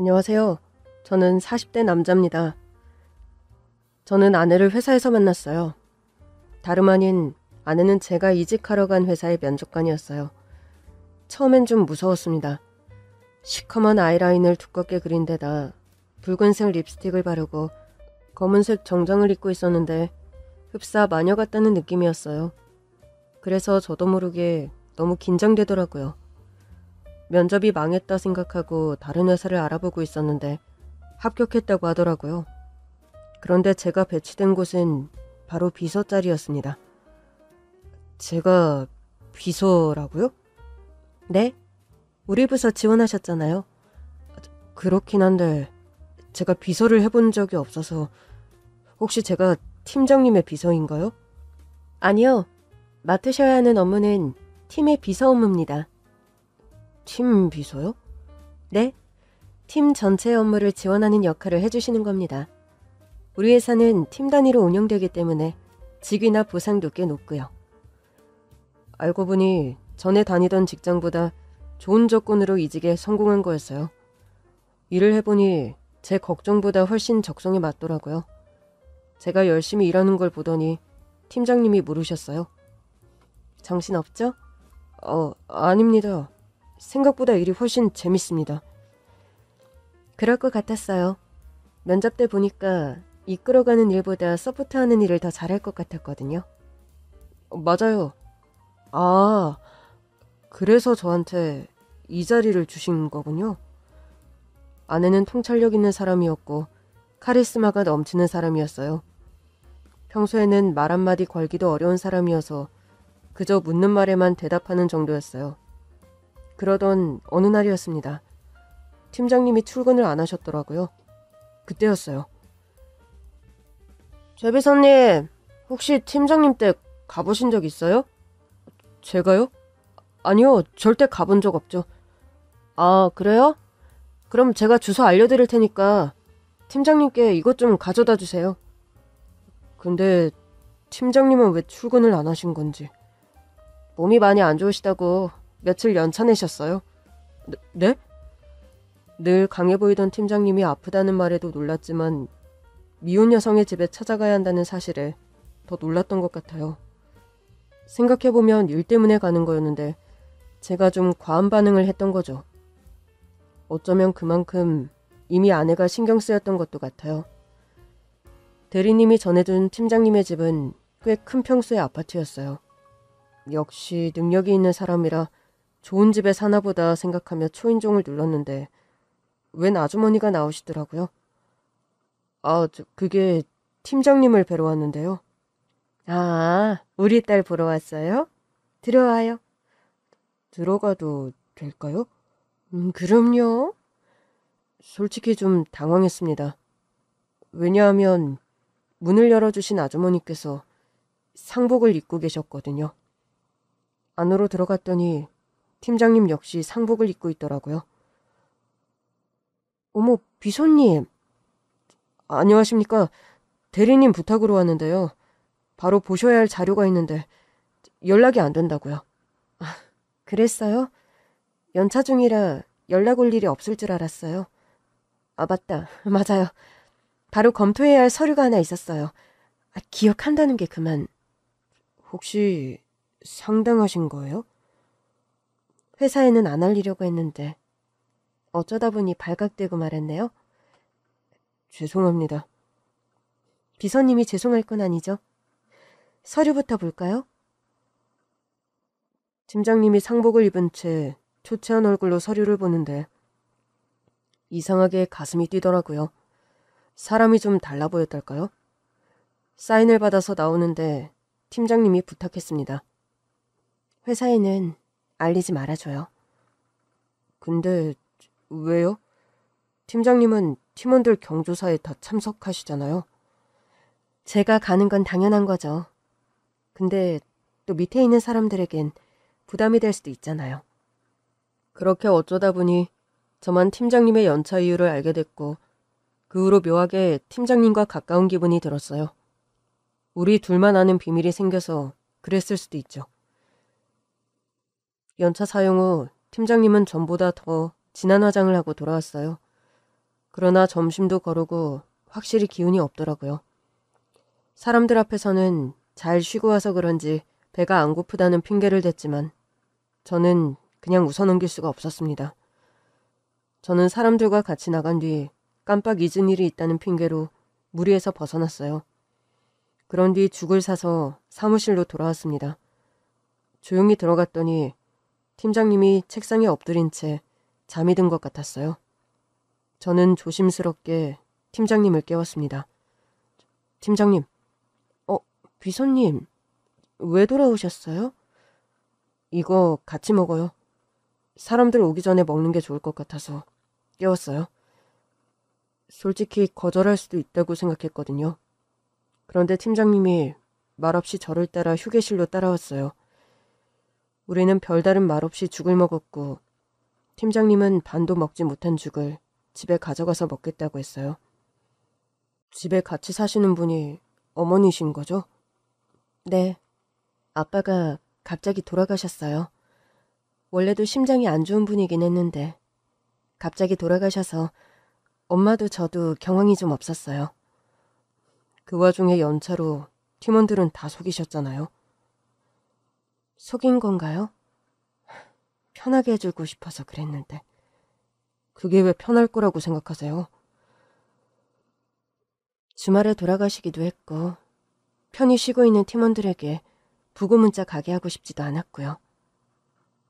안녕하세요. 저는 40대 남자입니다. 저는 아내를 회사에서 만났어요. 다름 아닌 아내는 제가 이직하러 간 회사의 면접관이었어요. 처음엔 좀 무서웠습니다. 시커먼 아이라인을 두껍게 그린 데다 붉은색 립스틱을 바르고 검은색 정장을 입고 있었는데 흡사 마녀 같다는 느낌이었어요. 그래서 저도 모르게 너무 긴장되더라고요. 면접이 망했다 생각하고 다른 회사를 알아보고 있었는데 합격했다고 하더라고요. 그런데 제가 배치된 곳은 바로 비서 자리였습니다. 제가 비서라고요? 네? 우리 부서 지원하셨잖아요. 그렇긴 한데 제가 비서를 해본 적이 없어서 혹시 제가 팀장님의 비서인가요? 아니요. 맡으셔야 하는 업무는 팀의 비서 업무입니다. 팀 비서요? 네. 팀 전체 업무를 지원하는 역할을 해주시는 겁니다. 우리 회사는 팀 단위로 운영되기 때문에 직위나 보상도 꽤 높고요. 알고 보니 전에 다니던 직장보다 좋은 조건으로 이직에 성공한 거였어요. 일을 해보니 제 걱정보다 훨씬 적성에 맞더라고요. 제가 열심히 일하는 걸 보더니 팀장님이 물으셨어요. 정신없죠? 아닙니다. 생각보다 일이 훨씬 재밌습니다. 그럴 것 같았어요. 면접 때 보니까 이끌어가는 일보다 서포트하는 일을 더 잘할 것 같았거든요. 맞아요. 아, 그래서 저한테 이 자리를 주신 거군요. 아내는 통찰력 있는 사람이었고 카리스마가 넘치는 사람이었어요. 평소에는 말 한마디 걸기도 어려운 사람이어서 그저 묻는 말에만 대답하는 정도였어요. 그러던 어느 날이었습니다. 팀장님이 출근을 안 하셨더라고요. 그때였어요. 제 비서님, 혹시 팀장님 댁 가보신 적 있어요? 제가요? 아니요, 절대 가본 적 없죠. 아, 그래요? 그럼 제가 주소 알려드릴 테니까 팀장님께 이것 좀 가져다 주세요. 근데 팀장님은 왜 출근을 안 하신 건지. 몸이 많이 안 좋으시다고 며칠 연차 내셨어요. 네? 늘 강해 보이던 팀장님이 아프다는 말에도 놀랐지만 미혼 여성의 집에 찾아가야 한다는 사실에 더 놀랐던 것 같아요. 생각해보면 일 때문에 가는 거였는데 제가 좀 과한 반응을 했던 거죠. 어쩌면 그만큼 이미 아내가 신경 쓰였던 것도 같아요. 대리님이 전해준 팀장님의 집은 꽤 큰 평수의 아파트였어요. 역시 능력이 있는 사람이라 좋은 집에 사나 보다 생각하며 초인종을 눌렀는데 웬 아주머니가 나오시더라고요. 그게 팀장님을 뵈러 왔는데요. 아, 우리 딸 보러 왔어요? 들어와요. 들어가도 될까요? 그럼요. 솔직히 좀 당황했습니다. 왜냐하면 문을 열어주신 아주머니께서 상복을 입고 계셨거든요. 안으로 들어갔더니 팀장님 역시 상복을 입고 있더라고요. 어머, 비서님. 안녕하십니까. 대리님 부탁으로 왔는데요. 바로 보셔야 할 자료가 있는데 연락이 안 된다고요. 그랬어요? 연차 중이라 연락 올 일이 없을 줄 알았어요. 맞다. 맞아요. 바로 검토해야 할 서류가 하나 있었어요. 기억한다는 게 그만. 혹시 상당하신 거예요? 회사에는 안 알리려고 했는데 어쩌다 보니 발각되고 말았네요. 죄송합니다. 비서님이 죄송할 건 아니죠. 서류부터 볼까요? 팀장님이 상복을 입은 채 초췌한 얼굴로 서류를 보는데 이상하게 가슴이 뛰더라고요. 사람이 좀 달라 보였달까요? 사인을 받아서 나오는데 팀장님이 부탁했습니다. 회사에는 알리지 말아줘요. 근데 왜요? 팀장님은 팀원들 경조사에 다 참석하시잖아요. 제가 가는 건 당연한 거죠. 근데 또 밑에 있는 사람들에겐 부담이 될 수도 있잖아요. 그렇게 어쩌다 보니 저만 팀장님의 연차 이유를 알게 됐고 그 후로 묘하게 팀장님과 가까운 기분이 들었어요. 우리 둘만 아는 비밀이 생겨서 그랬을 수도 있죠. 연차 사용 후 팀장님은 전보다 더 진한 화장을 하고 돌아왔어요. 그러나 점심도 거르고 확실히 기운이 없더라고요. 사람들 앞에서는 잘 쉬고 와서 그런지 배가 안 고프다는 핑계를 댔지만 저는 그냥 웃어넘길 수가 없었습니다. 저는 사람들과 같이 나간 뒤 깜빡 잊은 일이 있다는 핑계로 무리에서 벗어났어요. 그런 뒤 죽을 사서 사무실로 돌아왔습니다. 조용히 들어갔더니 팀장님이 책상에 엎드린 채 잠이 든 것 같았어요. 저는 조심스럽게 팀장님을 깨웠습니다. 팀장님, 비서님, 왜 돌아오셨어요? 이거 같이 먹어요. 사람들 오기 전에 먹는 게 좋을 것 같아서 깨웠어요. 솔직히 거절할 수도 있다고 생각했거든요. 그런데 팀장님이 말없이 저를 따라 휴게실로 따라왔어요. 우리는 별다른 말 없이 죽을 먹었고 팀장님은 반도 먹지 못한 죽을 집에 가져가서 먹겠다고 했어요. 집에 같이 사시는 분이 어머니신 거죠? 네. 아빠가 갑자기 돌아가셨어요. 원래도 심장이 안 좋은 분이긴 했는데 갑자기 돌아가셔서 엄마도 저도 경황이 좀 없었어요. 그 와중에 연차로 팀원들은 다 속이셨잖아요. 속인 건가요? 편하게 해주고 싶어서 그랬는데 그게 왜 편할 거라고 생각하세요? 주말에 돌아가시기도 했고 편히 쉬고 있는 팀원들에게 부고 문자 가게 하고 싶지도 않았고요.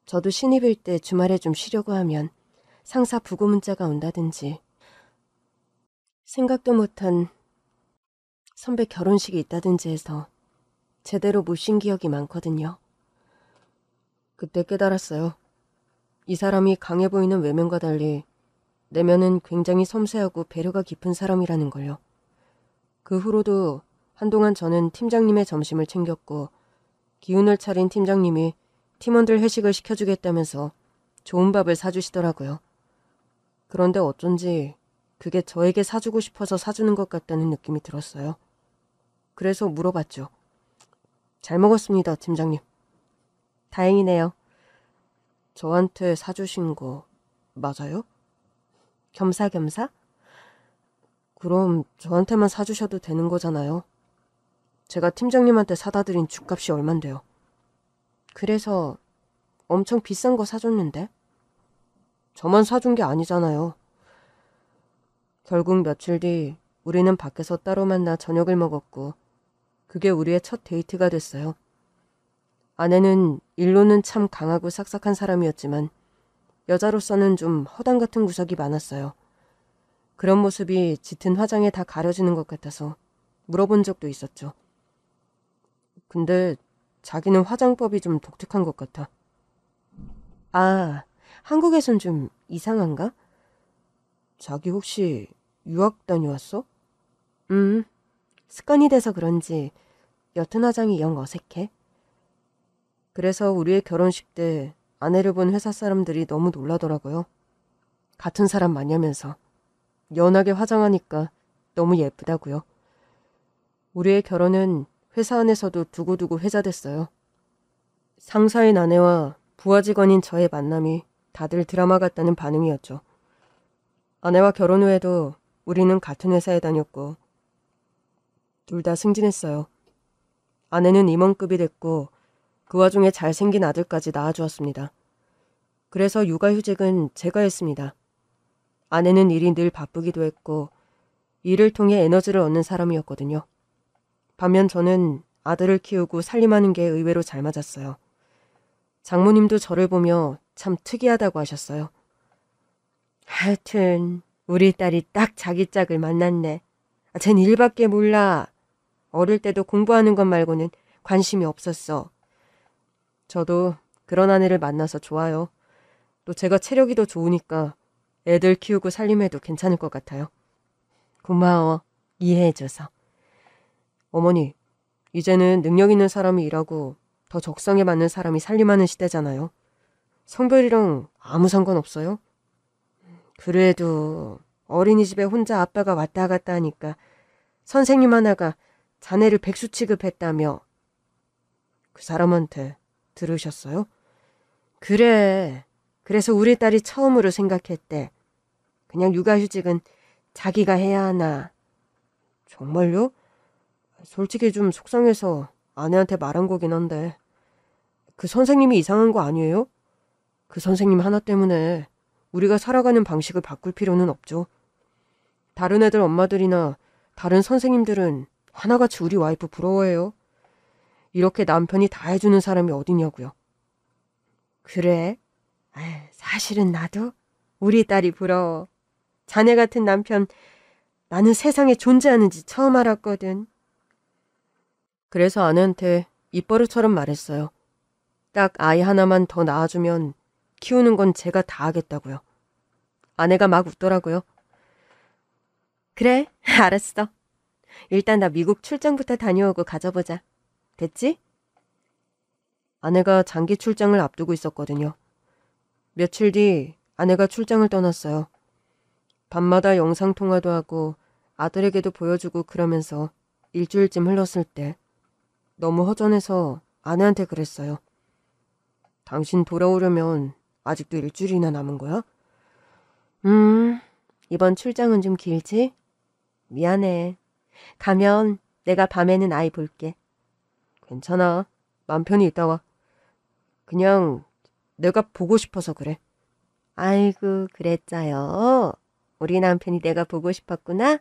저도 신입일 때 주말에 좀 쉬려고 하면 상사 부고 문자가 온다든지 생각도 못한 선배 결혼식이 있다든지 해서 제대로 못 쉰 기억이 많거든요. 그때 깨달았어요. 이 사람이 강해 보이는 외면과 달리 내면은 굉장히 섬세하고 배려가 깊은 사람이라는 걸요. 그 후로도 한동안 저는 팀장님의 점심을 챙겼고 기운을 차린 팀장님이 팀원들 회식을 시켜주겠다면서 좋은 밥을 사주시더라고요. 그런데 어쩐지 그게 저에게 사주고 싶어서 사주는 것 같다는 느낌이 들었어요. 그래서 물어봤죠. 잘 먹었습니다, 팀장님. 다행이네요. 저한테 사주신 거 맞아요? 겸사겸사? 그럼 저한테만 사주셔도 되는 거잖아요. 제가 팀장님한테 사다 드린 죽값이 얼만데요. 그래서 엄청 비싼 거 사줬는데? 저만 사준 게 아니잖아요. 결국 며칠 뒤 우리는 밖에서 따로 만나 저녁을 먹었고 그게 우리의 첫 데이트가 됐어요. 아내는 일로는 참 강하고 싹싹한 사람이었지만 여자로서는 좀 허당 같은 구석이 많았어요. 그런 모습이 짙은 화장에 다 가려지는 것 같아서 물어본 적도 있었죠. 근데 자기는 화장법이 좀 독특한 것 같아. 아, 한국에선 좀 이상한가? 자기 혹시 유학 다녀왔어? 습관이 돼서 그런지 옅은 화장이 영 어색해. 그래서 우리의 결혼식 때 아내를 본 회사 사람들이 너무 놀라더라고요. 같은 사람 마냐면서. 연하게 화장하니까 너무 예쁘다고요. 우리의 결혼은 회사 안에서도 두고두고 회자됐어요. 상사인 아내와 부하 직원인 저의 만남이 다들 드라마 같다는 반응이었죠. 아내와 결혼 후에도 우리는 같은 회사에 다녔고 둘 다 승진했어요. 아내는 임원급이 됐고 그 와중에 잘생긴 아들까지 낳아주었습니다. 그래서 육아휴직은 제가 했습니다. 아내는 일이 늘 바쁘기도 했고 일을 통해 에너지를 얻는 사람이었거든요. 반면 저는 아들을 키우고 살림하는 게 의외로 잘 맞았어요. 장모님도 저를 보며 참 특이하다고 하셨어요. 하여튼 우리 딸이 딱 자기 짝을 만났네. 쟨 일밖에 몰라. 어릴 때도 공부하는 것 말고는 관심이 없었어. 저도 그런 아내를 만나서 좋아요. 또 제가 체력이 더 좋으니까 애들 키우고 살림해도 괜찮을 것 같아요. 고마워. 이해해줘서. 어머니, 이제는 능력 있는 사람이 일하고 더 적성에 맞는 사람이 살림하는 시대잖아요. 성별이랑 아무 상관없어요? 그래도 어린이집에 혼자 아빠가 왔다 갔다 하니까 선생님 하나가 자네를 백수 취급했다며. 그 사람한테 들으셨어요? 그래. 그래서 우리 딸이 처음으로 생각했대. 그냥 육아휴직은 자기가 해야 하나. 정말요? 솔직히 좀 속상해서 아내한테 말한 거긴 한데. 그 선생님이 이상한 거 아니에요? 그 선생님 하나 때문에 우리가 살아가는 방식을 바꿀 필요는 없죠. 다른 애들 엄마들이나 다른 선생님들은 하나같이 우리 와이프 부러워해요. 이렇게 남편이 다 해주는 사람이 어디냐고요. 그래? 사실은 나도 우리 딸이 부러워. 자네 같은 남편 나는 세상에 존재하는지 처음 알았거든. 그래서 아내한테 입버릇처럼 말했어요. 딱 아이 하나만 더 낳아주면 키우는 건 제가 다 하겠다고요. 아내가 막 웃더라고요. 그래, 알았어. 일단 나 미국 출장부터 다녀오고 가져보자. 됐지? 아내가 장기 출장을 앞두고 있었거든요. 며칠 뒤 아내가 출장을 떠났어요. 밤마다 영상통화도 하고 아들에게도 보여주고 그러면서 일주일쯤 흘렀을 때 너무 허전해서 아내한테 그랬어요. 당신 돌아오려면 아직도 일주일이나 남은 거야? 이번 출장은 좀 길지? 미안해. 가면 내가 밤에는 아이 볼게. 괜찮아. 맘 편히 있다 와. 그냥 내가 보고 싶어서 그래. 아이고, 그랬자요. 우리 남편이 내가 보고 싶었구나?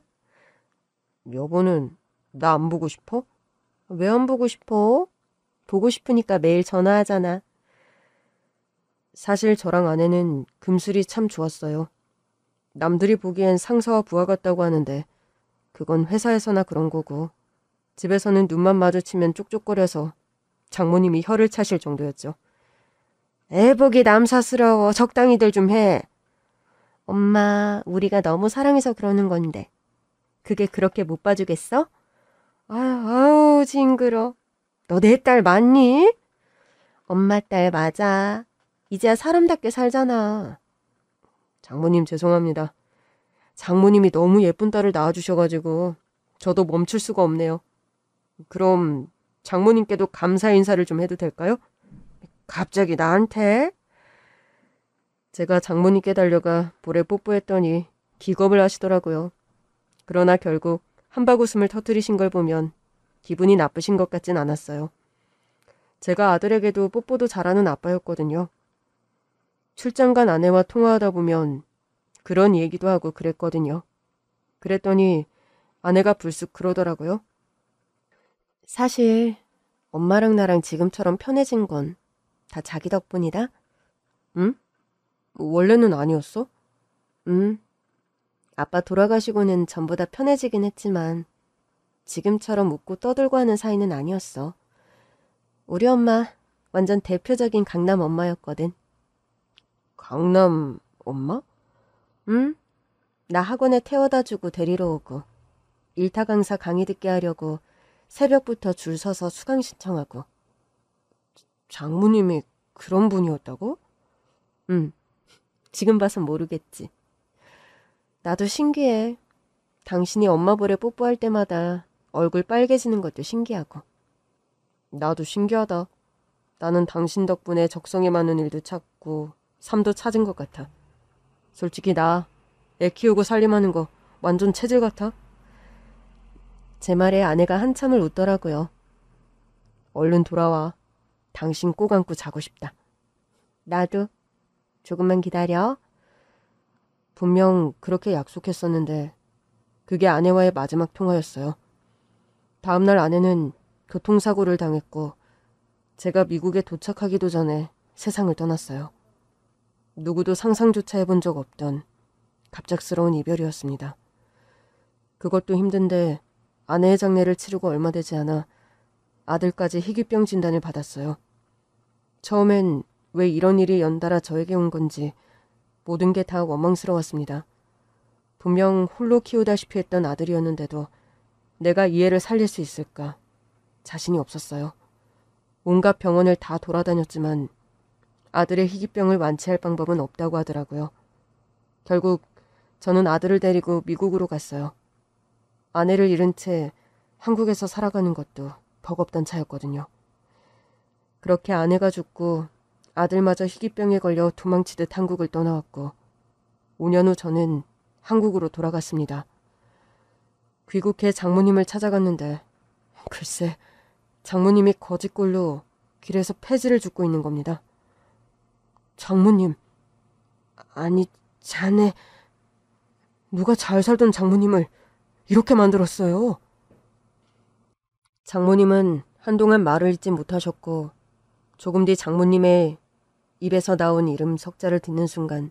여보는 나 안 보고 싶어? 왜 안 보고 싶어? 보고 싶으니까 매일 전화하잖아. 사실 저랑 아내는 금슬이 참 좋았어요. 남들이 보기엔 상사와 부하 같다고 하는데 그건 회사에서나 그런 거고 집에서는 눈만 마주치면 쪽쪽거려서 장모님이 혀를 차실 정도였죠. 애복이 남사스러워. 적당히들 좀 해. 엄마, 우리가 너무 사랑해서 그러는 건데 그게 그렇게 못 봐주겠어? 아유, 징그러. 너 내 딸 맞니? 엄마 딸 맞아. 이제야 사람답게 살잖아. 장모님 죄송합니다. 장모님이 너무 예쁜 딸을 낳아주셔가지고 저도 멈출 수가 없네요. 그럼 장모님께도 감사 인사를 좀 해도 될까요? 갑자기 나한테? 제가 장모님께 달려가 볼에 뽀뽀했더니 기겁을 하시더라고요. 그러나 결국 한바구음을 터뜨리신 걸 보면 기분이 나쁘신 것 같진 않았어요. 제가 아들에게도 뽀뽀도 잘하는 아빠였거든요. 출장 간 아내와 통화하다 보면 그런 얘기도 하고 그랬거든요. 그랬더니 아내가 불쑥 그러더라고요. 사실 엄마랑 나랑 지금처럼 편해진 건 다 자기 덕분이다. 응? 원래는 아니었어? 응. 아빠 돌아가시고는 전부 다 편해지긴 했지만 지금처럼 웃고 떠들고 하는 사이는 아니었어. 우리 엄마 완전 대표적인 강남 엄마였거든. 강남 엄마? 응? 나 학원에 태워다 주고 데리러 오고 일타 강사 강의 듣게 하려고 새벽부터 줄 서서 수강 신청하고. 장모님이 그런 분이었다고? 응. 지금 봐선 모르겠지. 나도 신기해. 당신이 엄마 볼에 뽀뽀할 때마다 얼굴 빨개지는 것도 신기하고. 나도 신기하다. 나는 당신 덕분에 적성에 맞는 일도 찾고 삶도 찾은 것 같아. 솔직히 나 애 키우고 살림하는 거 완전 체질 같아. 제 말에 아내가 한참을 웃더라고요. 얼른 돌아와. 당신 꼭 안고 자고 싶다. 나도. 조금만 기다려. 분명 그렇게 약속했었는데 그게 아내와의 마지막 통화였어요. 다음날 아내는 교통사고를 당했고 제가 미국에 도착하기도 전에 세상을 떠났어요. 누구도 상상조차 해본 적 없던 갑작스러운 이별이었습니다. 그것도 힘든데 아내의 장례를 치르고 얼마 되지 않아 아들까지 희귀병 진단을 받았어요. 처음엔 왜 이런 일이 연달아 저에게 온 건지 모든 게 다 원망스러웠습니다. 분명 홀로 키우다시피 했던 아들이었는데도 내가 이 애를 살릴 수 있을까 자신이 없었어요. 온갖 병원을 다 돌아다녔지만 아들의 희귀병을 완치할 방법은 없다고 하더라고요. 결국 저는 아들을 데리고 미국으로 갔어요. 아내를 잃은 채 한국에서 살아가는 것도 버겁던 차였거든요. 그렇게 아내가 죽고 아들마저 희귀병에 걸려 도망치듯 한국을 떠나왔고 5년 후 저는 한국으로 돌아갔습니다. 귀국해 장모님을 찾아갔는데 글쎄 장모님이 거짓골로 길에서 폐지를 줍고 있는 겁니다. 장모님, 아니 자네, 누가 잘 살던 장모님을 이렇게 만들었어요? 장모님은 한동안 말을 잇지 못하셨고 조금 뒤 장모님의 입에서 나온 이름 석자를 듣는 순간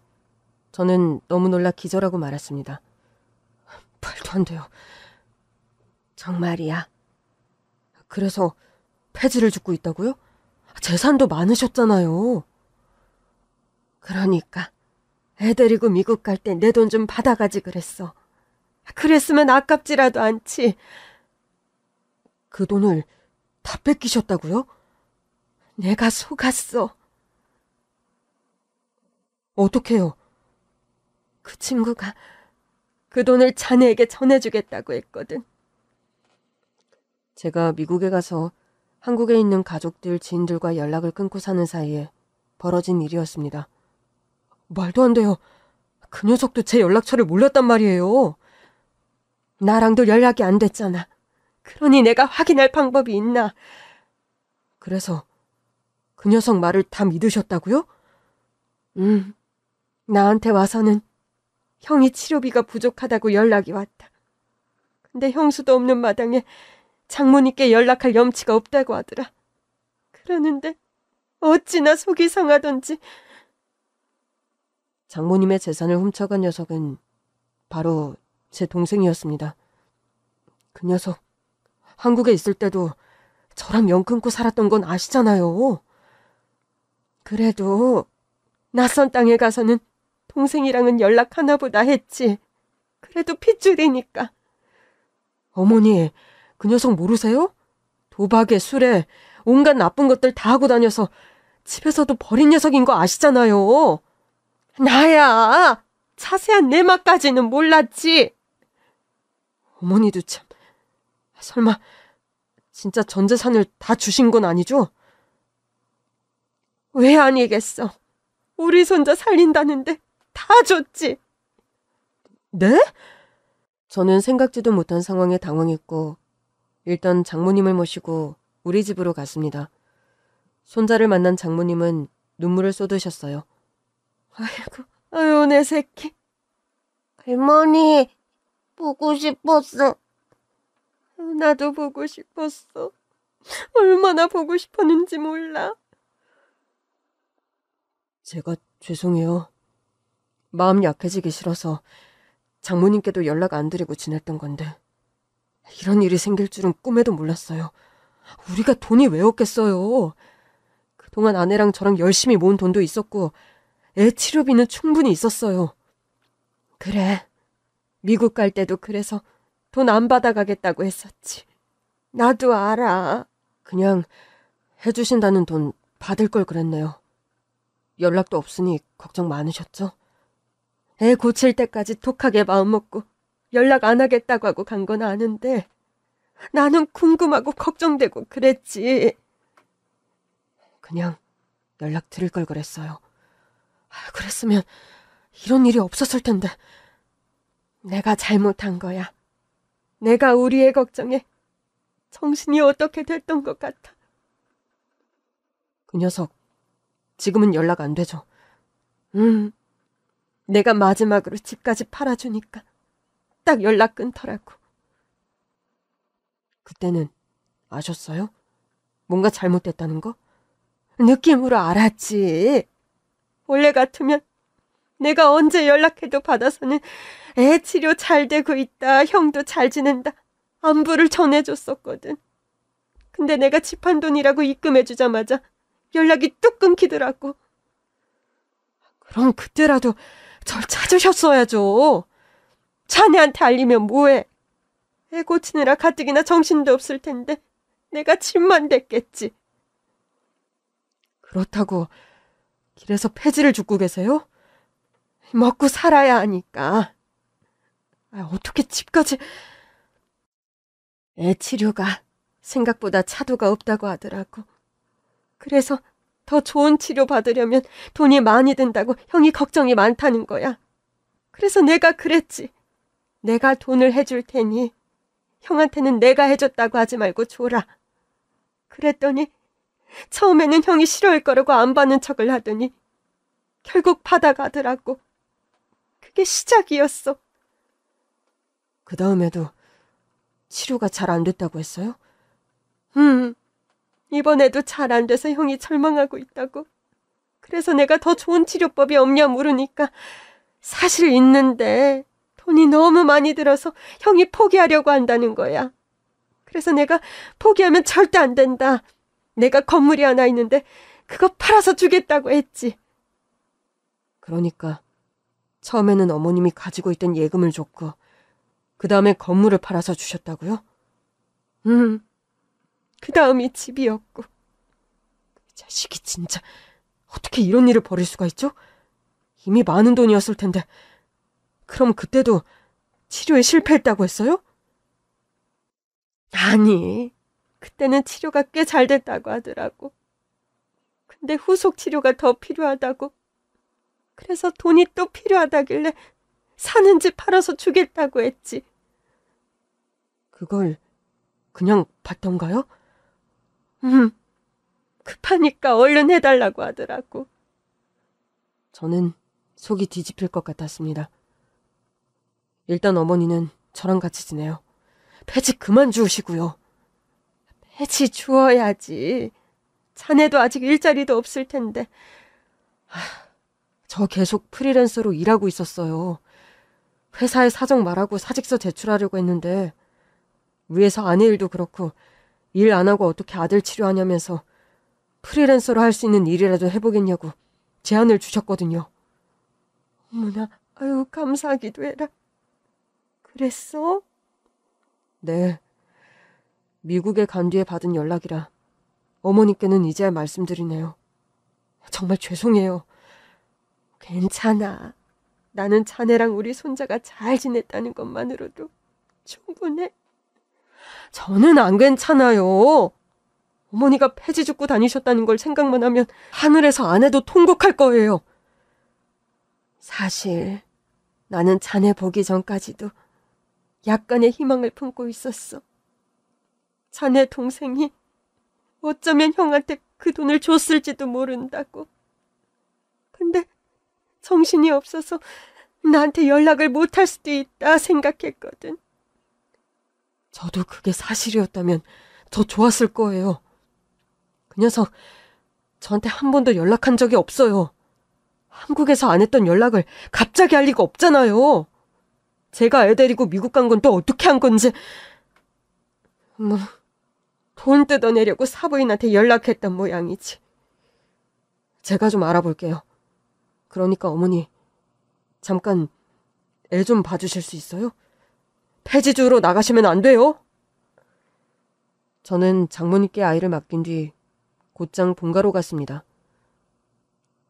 저는 너무 놀라 기절하고 말았습니다. 말도 안 돼요. 정말이야. 그래서 폐지를 줍고 있다고요? 재산도 많으셨잖아요. 그러니까 애 데리고 미국 갈 때 내 돈 좀 받아가지 그랬어. 그랬으면 아깝지라도 않지. 그 돈을 다 뺏기셨다고요? 내가 속았어. 어떡해요? 그 친구가 그 돈을 자네에게 전해주겠다고 했거든. 제가 미국에 가서 한국에 있는 가족들, 지인들과 연락을 끊고 사는 사이에 벌어진 일이었습니다. 말도 안 돼요. 그 녀석도 제 연락처를 몰랐단 말이에요. 나랑도 연락이 안 됐잖아. 그러니 내가 확인할 방법이 있나. 그래서 그 녀석 말을 다 믿으셨다고요? 나한테 와서는 형이 치료비가 부족하다고 연락이 왔다. 근데 형수도 없는 마당에 장모님께 연락할 염치가 없다고 하더라. 그러는데 어찌나 속이 상하던지. 장모님의 재산을 훔쳐간 녀석은 바로 제 동생이었습니다. 그 녀석 한국에 있을 때도 저랑 연 끊고 살았던 건 아시잖아요. 그래도 낯선 땅에 가서는 동생이랑은 연락하나 보다 했지. 그래도 핏줄이니까. 어머니, 그 녀석 모르세요? 도박에 술에 온갖 나쁜 것들 다 하고 다녀서 집에서도 버린 녀석인 거 아시잖아요. 나야 자세한 내막까지는 몰랐지. 어머니도 참. 설마 진짜 전 재산을 다 주신 건 아니죠? 왜 아니겠어. 우리 손자 살린다는데 다 줬지. 네? 저는 생각지도 못한 상황에 당황했고 일단 장모님을 모시고 우리 집으로 갔습니다. 손자를 만난 장모님은 눈물을 쏟으셨어요. 아이고, 아유 내 새끼. 할머니, 보고 싶었어. 나도 보고 싶었어. 얼마나 보고 싶었는지 몰라. 제가 죄송해요. 마음 약해지기 싫어서 장모님께도 연락 안 드리고 지냈던 건데 이런 일이 생길 줄은 꿈에도 몰랐어요. 우리가 돈이 왜 없겠어요. 그동안 아내랑 저랑 열심히 모은 돈도 있었고 애 치료비는 충분히 있었어요. 그래, 미국 갈 때도 그래서 돈 안 받아가겠다고 했었지. 나도 알아. 그냥 해주신다는 돈 받을 걸 그랬네요. 연락도 없으니 걱정 많으셨죠? 애 고칠 때까지 독하게 마음먹고 연락 안 하겠다고 하고 간 건 아는데 나는 궁금하고 걱정되고 그랬지. 그냥 연락 드릴 걸 그랬어요. 그랬으면 이런 일이 없었을 텐데. 내가 잘못한 거야. 내가 우리 애 걱정에 정신이 어떻게 됐던 것 같아. 그 녀석 지금은 연락 안 되죠? 내가 마지막으로 집까지 팔아주니까 딱 연락 끊더라고. 그때는 아셨어요? 뭔가 잘못됐다는 거? 느낌으로 알았지. 원래 같으면 내가 언제 연락해도 받아서는 애 치료 잘 되고 있다, 형도 잘 지낸다, 안부를 전해줬었거든. 근데 내가 집 한 돈이라고 입금해주자마자 연락이 뚝 끊기더라고. 그럼 그때라도 절 찾으셨어야죠. 자네한테 알리면 뭐해. 애 고치느라 가뜩이나 정신도 없을 텐데 내가 침만 댔겠지. 그렇다고 길에서 폐지를 줍고 계세요? 먹고 살아야 하니까. 어떻게 집까지. 애 치료가 생각보다 차도가 없다고 하더라고. 그래서 더 좋은 치료 받으려면 돈이 많이 든다고 형이 걱정이 많다는 거야. 그래서 내가 그랬지. 내가 돈을 해줄 테니 형한테는 내가 해줬다고 하지 말고 줘라. 그랬더니 처음에는 형이 싫어할 거라고 안 받는 척을 하더니 결국 받아가더라고. 그게 시작이었어. 그 다음에도 치료가 잘 안 됐다고 했어요? 이번에도 잘 안 돼서 형이 절망하고 있다고. 그래서 내가 더 좋은 치료법이 없냐 물으니까 사실 있는데 돈이 너무 많이 들어서 형이 포기하려고 한다는 거야. 그래서 내가 포기하면 절대 안 된다. 내가 건물이 하나 있는데 그거 팔아서 주겠다고 했지. 그러니까 처음에는 어머님이 가지고 있던 예금을 줬고 그 다음에 건물을 팔아서 주셨다고요? 그 다음이 집이었고. 그 자식이 진짜 어떻게 이런 일을 벌일 수가 있죠? 이미 많은 돈이었을 텐데. 그럼 그때도 치료에 실패했다고 했어요? 아니, 그때는 치료가 꽤 잘 됐다고 하더라고. 근데 후속 치료가 더 필요하다고. 그래서 돈이 또 필요하다길래 사는 집 팔아서 주겠다고 했지. 그걸 그냥 받던가요? 급하니까 얼른 해달라고 하더라고. 저는 속이 뒤집힐 것 같았습니다. 일단 어머니는 저랑 같이 지내요. 폐지 그만 주우시고요. 폐지 주어야지. 자네도 아직 일자리도 없을 텐데. 저 계속 프리랜서로 일하고 있었어요. 회사에 사정 말하고 사직서 제출하려고 했는데 위에서 아내 일도 그렇고 일 안 하고 어떻게 아들 치료하냐면서 프리랜서로 할 수 있는 일이라도 해보겠냐고 제안을 주셨거든요. 어머나, 아유 감사하기도 해라. 그랬어? 네. 미국에 간 뒤에 받은 연락이라 어머니께는 이제야 말씀드리네요. 정말 죄송해요. 괜찮아. 나는 자네랑 우리 손자가 잘 지냈다는 것만으로도 충분해. 저는 안 괜찮아요. 어머니가 폐지 죽고 다니셨다는 걸 생각만 하면 하늘에서 안 해도 통곡할 거예요. 사실 나는 자네 보기 전까지도 약간의 희망을 품고 있었어. 자네 동생이 어쩌면 형한테 그 돈을 줬을지도 모른다고. 근데 정신이 없어서 나한테 연락을 못할 수도 있다 생각했거든. 저도 그게 사실이었다면 더 좋았을 거예요. 그 녀석 저한테 한 번도 연락한 적이 없어요. 한국에서 안 했던 연락을 갑자기 할 리가 없잖아요. 제가 애 데리고 미국 간 건 또 어떻게 한 건지. 돈 뜯어내려고 사부인한테 연락했던 모양이지. 제가 좀 알아볼게요. 그러니까 어머니, 잠깐 애 좀 봐주실 수 있어요? 폐지 주우러 나가시면 안 돼요. 저는 장모님께 아이를 맡긴 뒤 곧장 본가로 갔습니다.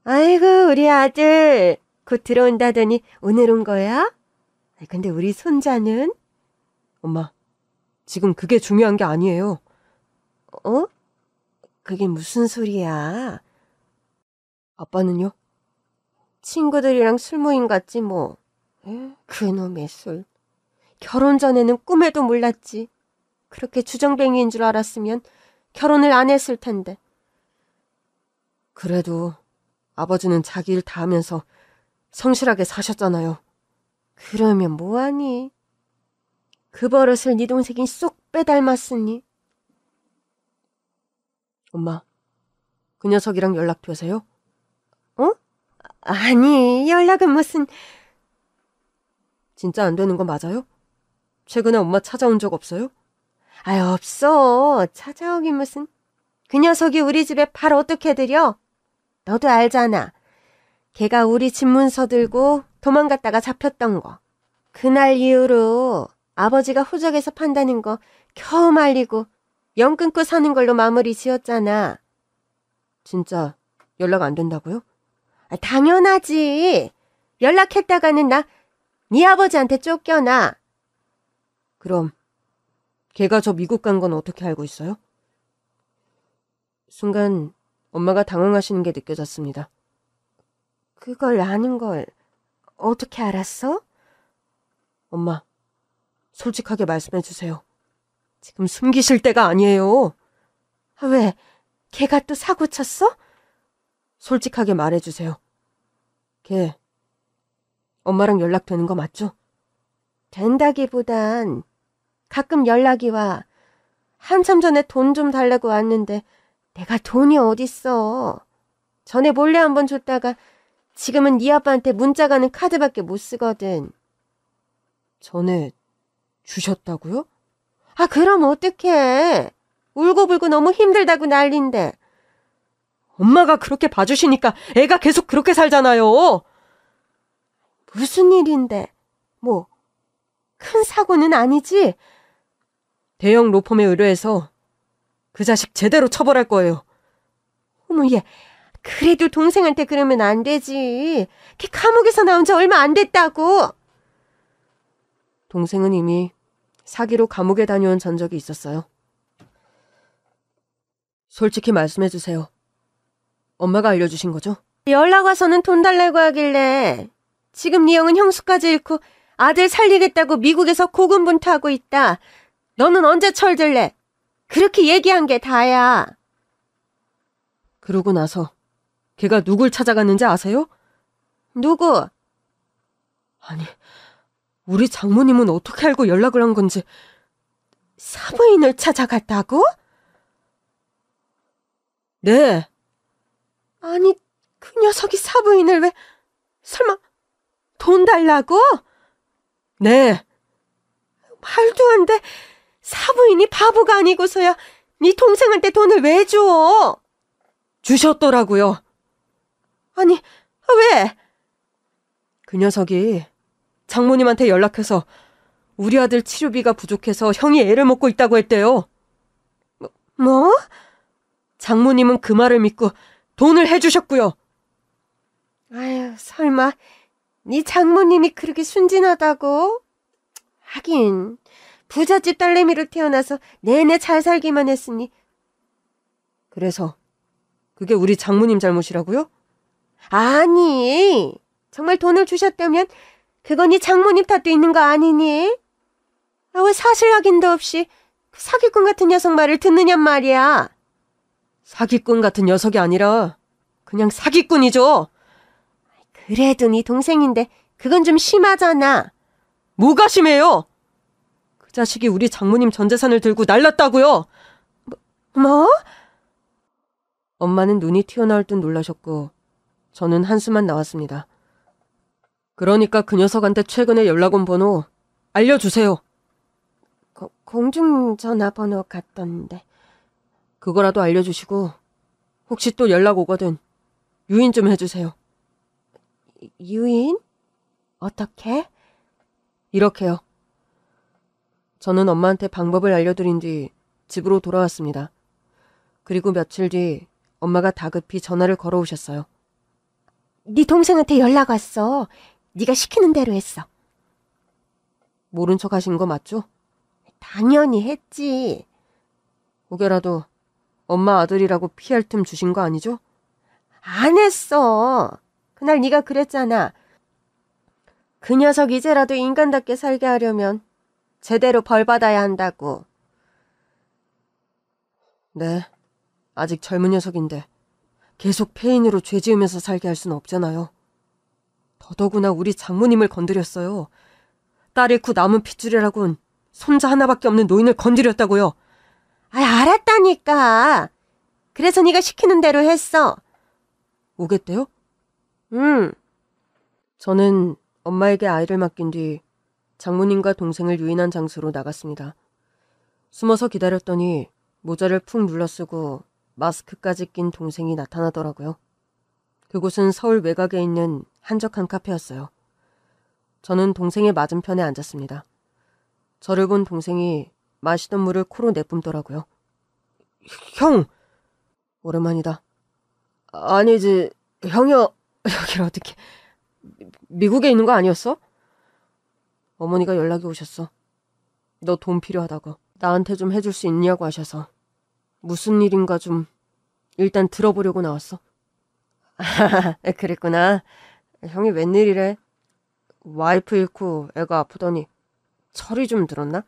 아이고 우리 아들 곧 들어온다더니 오늘 온 거야? 근데 우리 손자는? 엄마, 지금 그게 중요한 게 아니에요. 어? 그게 무슨 소리야? 아빠는요? 친구들이랑 술 모임 갔지 뭐. 그놈의 술. 결혼 전에는 꿈에도 몰랐지. 그렇게 주정뱅이인 줄 알았으면 결혼을 안 했을 텐데. 그래도 아버지는 자기 일 다 하면서 성실하게 사셨잖아요. 그러면 뭐하니? 그 버릇을 네 동생이 쏙 빼닮았으니. 엄마, 그 녀석이랑 연락되세요? 어? 아니, 연락은 무슨... 진짜 안 되는 거 맞아요? 최근에 엄마 찾아온 적 없어요? 아유, 없어. 찾아오긴 무슨. 그 녀석이 우리 집에 팔 어떻게 들여? 너도 알잖아. 걔가 우리 집 문서 들고 도망갔다가 잡혔던 거. 그날 이후로 아버지가 호적에서 판다는 거 겨우 말리고 영 끊고 사는 걸로 마무리 지었잖아. 진짜 연락 안 된다고요? 당연하지. 연락했다가는 네 아버지한테 쫓겨나. 그럼 걔가 저 미국 간 건 어떻게 알고 있어요? 순간 엄마가 당황하시는 게 느껴졌습니다. 그걸 아는 걸 어떻게 알았어? 엄마, 솔직하게 말씀해 주세요. 지금 숨기실 때가 아니에요. 왜? 걔가 또 사고 쳤어? 솔직하게 말해주세요. 걔 엄마랑 연락되는 거 맞죠? 된다기보단 가끔 연락이 와. 한참 전에 돈 좀 달라고 왔는데 내가 돈이 어딨어. 전에 몰래 한번 줬다가 지금은 네 아빠한테 문자 가는 카드밖에 못 쓰거든. 전에 주셨다고요? 아, 그럼 어떡해. 울고불고 너무 힘들다고 난린데. 엄마가 그렇게 봐주시니까 애가 계속 그렇게 살잖아요. 무슨 일인데? 뭐, 큰 사고는 아니지? 대형 로펌에 의뢰해서 그 자식 제대로 처벌할 거예요. 어머, 얘 그래도 동생한테 그러면 안 되지. 걔 감옥에서 나온 지 얼마 안 됐다고. 동생은 이미 사기로 감옥에 다녀온 전적이 있었어요. 솔직히 말씀해 주세요. 엄마가 알려주신 거죠? 연락 와서는 돈 달라고 하길래 지금 네 형은 형수까지 잃고 아들 살리겠다고 미국에서 고군분투하고 있다. 너는 언제 철들래? 그렇게 얘기한 게 다야. 그러고 나서 걔가 누굴 찾아갔는지 아세요? 누구? 아니, 우리 장모님은 어떻게 알고 연락을 한 건지. 사부인을 찾아갔다고? 네. 아니, 그 녀석이 사부인을 왜... 설마 돈 달라고? 네. 말도 안 돼. 사부인이 바보가 아니고서야 네 동생한테 돈을 왜 줘? 주셨더라고요. 아니, 왜? 그 녀석이 장모님한테 연락해서 우리 아들 치료비가 부족해서 형이 애를 먹고 있다고 했대요. 뭐? 장모님은 그 말을 믿고 돈을 해주셨고요. 아유, 설마 네 장모님이 그렇게 순진하다고? 하긴 부잣집 딸내미로 태어나서 내내 잘 살기만 했으니. 그래서 그게 우리 장모님 잘못이라고요? 아니, 정말 돈을 주셨다면 그건 네 장모님 탓도 있는 거 아니니? 아, 왜 사실 확인도 없이 그 사기꾼 같은 녀석 말을 듣느냔 말이야. 사기꾼 같은 녀석이 아니라 그냥 사기꾼이죠. 그래도 네 동생인데 그건 좀 심하잖아. 뭐가 심해요? 그 자식이 우리 장모님 전 재산을 들고 날랐다고요. 뭐? 엄마는 눈이 튀어나올 듯 놀라셨고 저는 한숨만 나왔습니다. 그러니까 그 녀석한테 최근에 연락 온 번호 알려주세요. 공중전화번호 같던데. 그거라도 알려주시고 혹시 또 연락 오거든 유인 좀 해주세요. 유인? 어떻게? 이렇게요. 저는 엄마한테 방법을 알려드린 뒤 집으로 돌아왔습니다. 그리고 며칠 뒤 엄마가 다급히 전화를 걸어오셨어요. 네 동생한테 연락 왔어. 네가 시키는 대로 했어. 모른 척 하신 거 맞죠? 당연히 했지. 혹여라도 엄마 아들이라고 피할 틈 주신 거 아니죠? 안 했어. 그날 네가 그랬잖아. 그 녀석 이제라도 인간답게 살게 하려면 제대로 벌 받아야 한다고. 네, 아직 젊은 녀석인데 계속 폐인으로 죄 지으면서 살게 할 수는 없잖아요. 더더구나 우리 장모님을 건드렸어요. 딸 잃고 남은 핏줄이라곤 손자 하나밖에 없는 노인을 건드렸다고요. 아, 알았다니까. 그래서 네가 시키는 대로 했어. 오겠대요? 응. 저는 엄마에게 아이를 맡긴 뒤 장모님과 동생을 유인한 장소로 나갔습니다. 숨어서 기다렸더니 모자를 푹 눌러쓰고 마스크까지 낀 동생이 나타나더라고요. 그곳은 서울 외곽에 있는 한적한 카페였어요. 저는 동생의 맞은편에 앉았습니다. 저를 본 동생이 마시던 물을 코로 내뿜더라고요. 형! 오랜만이다. 아니지, 형이여. 여길 어떻게... 미국에 있는 거 아니었어? 어머니가 연락이 오셨어. 너 돈 필요하다고. 나한테 좀 해줄 수 있냐고 하셔서. 무슨 일인가 좀 일단 들어보려고 나왔어. 그랬구나. 형이 웬일이래? 와이프 잃고 애가 아프더니 철이 좀 들었나?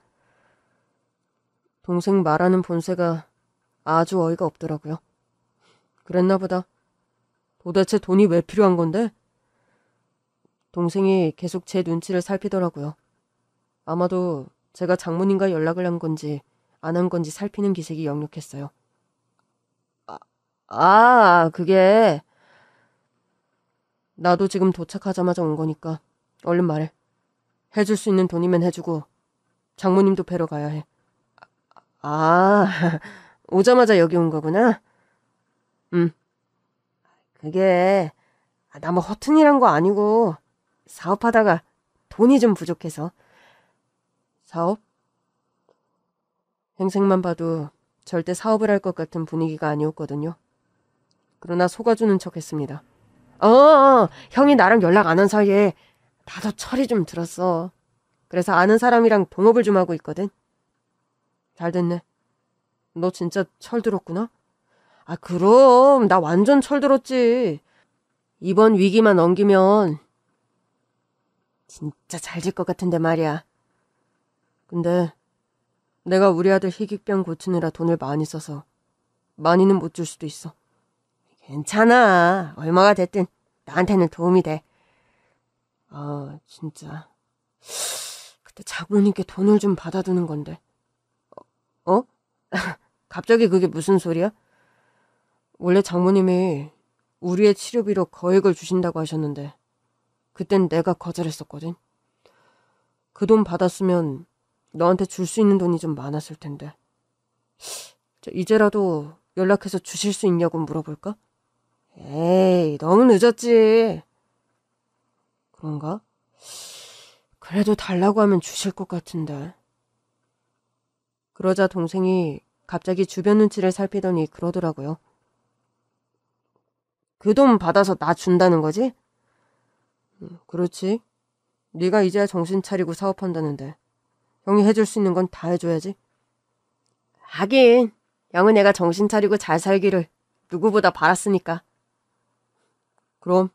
동생 말하는 본새가 아주 어이가 없더라고요. 그랬나 보다. 도대체 돈이 왜 필요한 건데? 동생이 계속 제 눈치를 살피더라고요. 아마도 제가 장모님과 연락을 한 건지 안 한 건지 살피는 기색이 역력했어요. 그게... 나도 지금 도착하자마자 온 거니까 얼른 말해. 해줄 수 있는 돈이면 해주고 장모님도 뵈러 가야 해. 오자마자 여기 온 거구나? 그게 나 뭐 허튼 일한 거 아니고 사업하다가 돈이 좀 부족해서. 사업? 행색만 봐도 절대 사업을 할 것 같은 분위기가 아니었거든요. 그러나 속아주는 척 했습니다. 형이 나랑 연락 안 한 사이에 나도 철이 좀 들었어. 그래서 아는 사람이랑 동업을 좀 하고 있거든. 잘 됐네. 너 진짜 철 들었구나? 그럼 나 완전 철 들었지. 이번 위기만 넘기면 진짜 잘 질 것 같은데 말이야. 근데 내가 우리 아들 희귀병 고치느라 돈을 많이 써서 많이는 못 줄 수도 있어. 괜찮아. 얼마가 됐든 나한테는 도움이 돼. 진짜. 그때 장모님께 돈을 좀 받아두는 건데. 갑자기 그게 무슨 소리야? 원래 장모님이 우리의 치료비로 거액을 주신다고 하셨는데 그땐 내가 거절했었거든. 그 돈 받았으면 너한테 줄 수 있는 돈이 좀 많았을 텐데. 이제라도 연락해서 주실 수 있냐고 물어볼까? 에이, 너무 늦었지. 그런가? 그래도 달라고 하면 주실 것 같은데. 그러자 동생이 갑자기 주변 눈치를 살피더니 그러더라고요. 그 돈 받아서 나 준다는 거지? 그렇지. 네가 이제야 정신 차리고 사업한다는데 형이 해줄 수 있는 건 다 해줘야지. 하긴 형은 내가 정신 차리고 잘 살기를 누구보다 바랐으니까. 그럼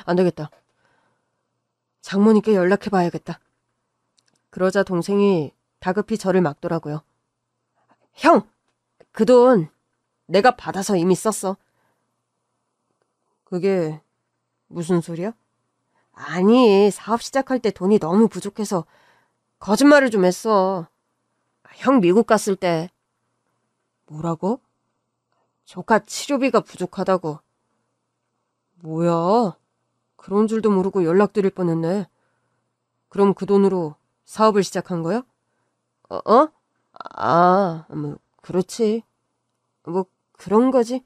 안 되겠다. 장모님께 연락해봐야겠다. 그러자 동생이 다급히 저를 막더라고요. 형! 그 돈 내가 받아서 이미 썼어. 그게 무슨 소리야? 아니, 사업 시작할 때 돈이 너무 부족해서 거짓말을 좀 했어. 형 미국 갔을 때. 뭐라고? 조카 치료비가 부족하다고. 뭐야? 그런 줄도 모르고 연락드릴 뻔했네. 그럼 그 돈으로 사업을 시작한 거야? 뭐 그렇지. 뭐 그런 거지.